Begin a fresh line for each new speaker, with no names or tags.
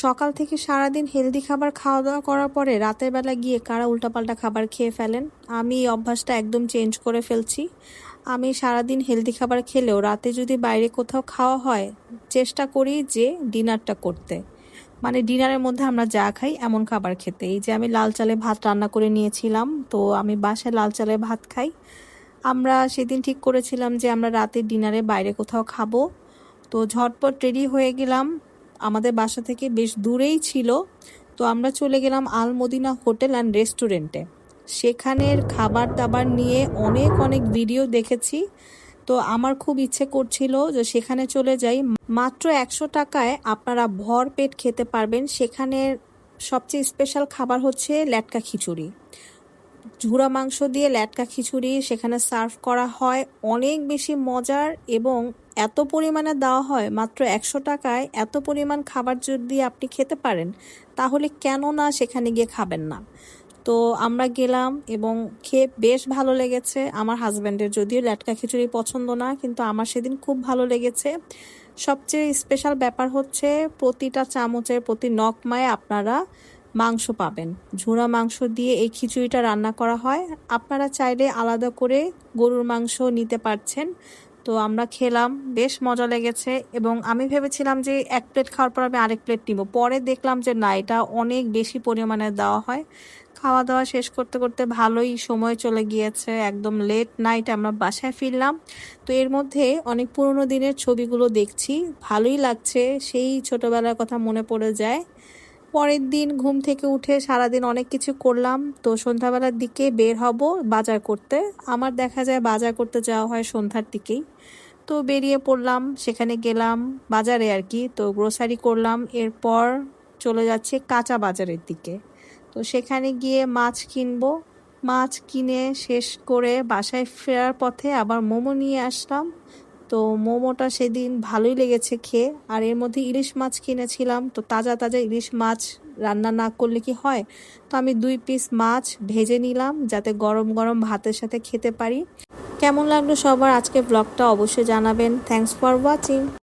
সকাল থেকে সারাদিন হেলদি খাবার খাওয়া দাওয়া করার পরে রাতের বেলা গিয়ে কারা উল্টাপাল্টা খাবার খেয়ে ফেলেন। আমি এই অভ্যাসটা একদম চেঞ্জ করে ফেলছি। আমি সারাদিন হেলদি খাবার খেলেও রাতে যদি বাইরে কোথাও খাওয়া হয়, চেষ্টা করি যে ডিনারটা করতে, মানে ডিনারের মধ্যে আমরা যা খাই এমন খাবার খেতে। এই যে আমি লাল চালে ভাত রান্না করে নিয়েছিলাম, তো আমি বাসায় লাল চালে ভাত খাই। আমরা সেদিন ঠিক করেছিলাম যে আমরা রাতে ডিনারে বাইরে কোথাও খাবো, তো ঝটপট রেডি হয়ে গেলাম। আমাদের বাসা থেকে বেশ দূরেই ছিল, তো আমরা চলে গেলাম আল মদিনা হোটেল অ্যান্ড রেস্টুরেন্টে। সেখানের খাবার দাবার নিয়ে অনেক অনেক ভিডিও দেখেছি, তো আমার খুব ইচ্ছে করছিল যে সেখানে চলে যাই। মাত্র 100 টাকায় আপনারা ভর পেট খেতে পারবেন। সেখানের সবচেয়ে স্পেশাল খাবার হচ্ছে ল্যাটকা খিচুড়ি। ঝুরা মাংস দিয়ে ল্যাটকা খিচুড়ি সেখানে সার্ভ করা হয়, অনেক বেশি মজার এবং এত পরিমাণে দেওয়া হয়। মাত্র 100 টাকায় এত পরিমাণ খাবার যদি আপনি খেতে পারেন, তাহলে কেন না সেখানে গিয়ে খাবেন না। তো আমরা গেলাম এবং খেয়ে বেশ ভালো লেগেছে। আমার হাজব্যান্ডের যদিও ল্যাটকা খিচুড়ি পছন্দ না, কিন্তু আমার সেদিন খুব ভালো লেগেছে। সবচেয়ে স্পেশাল ব্যাপার হচ্ছে প্রতিটা চামচের প্রতি নকমায় আপনারা মাংস পাবেন। ঝুরা মাংস দিয়ে এই খিচুড়িটা রান্না করা হয়। আপনারা চাইলে আলাদা করে গরুর মাংস নিতে পারছেন। তো আমরা খেলাম, বেশ মজা লেগেছে এবং আমি ভেবেছিলাম যে এক প্লেট খাওয়ার পর আমি আরেক প্লেট নিব, পরে দেখলাম যে না, এটা অনেক বেশি পরিমাণে দেওয়া হয়। খাওয়া দাওয়া শেষ করতে করতে ভালোই সময় চলে গিয়েছে, একদম লেট নাইট আমরা বাসায় ফিরলাম। তো এর মধ্যে অনেক পুরোনো দিনের ছবিগুলো দেখছি, ভালোই লাগছে, সেই ছোটবেলার কথা মনে পড়ে যায়। পরের দিন ঘুম থেকে উঠে সারাদিন অনেক কিছু করলাম, তো সন্ধ্যাবেলার দিকে বের হব বাজার করতে। আমার দেখা যায় বাজার করতে যাওয়া হয় সন্ধ্যার দিকেই। তো বেরিয়ে পড়লাম, সেখানে গেলাম বাজারে আর কি, তো গ্রোসারি করলাম। এরপর চলে যাচ্ছে কাঁচা বাজারের দিকে। তো সেখানে গিয়ে মাছ কিনবো। মাছ কিনে শেষ করে বাসায় ফেরার পথে আবার মোমো নিয়ে আসলাম। তো মোমোটা সেদিন ভালোই লেগেছে খেয়ে। আর এর মধ্যে ইলিশ মাছ কিনেছিলাম, তো তাজা তাজা ইলিশ মাছ রান্না না করলে কি হয়, তো আমি 2 পিস মাছ ভেজে নিলাম যাতে গরম গরম ভাতের সাথে খেতে পারি। কেমন লাগলো সবার আজকে ব্লগটা অবশ্যই জানাবেন। Thanks for watching.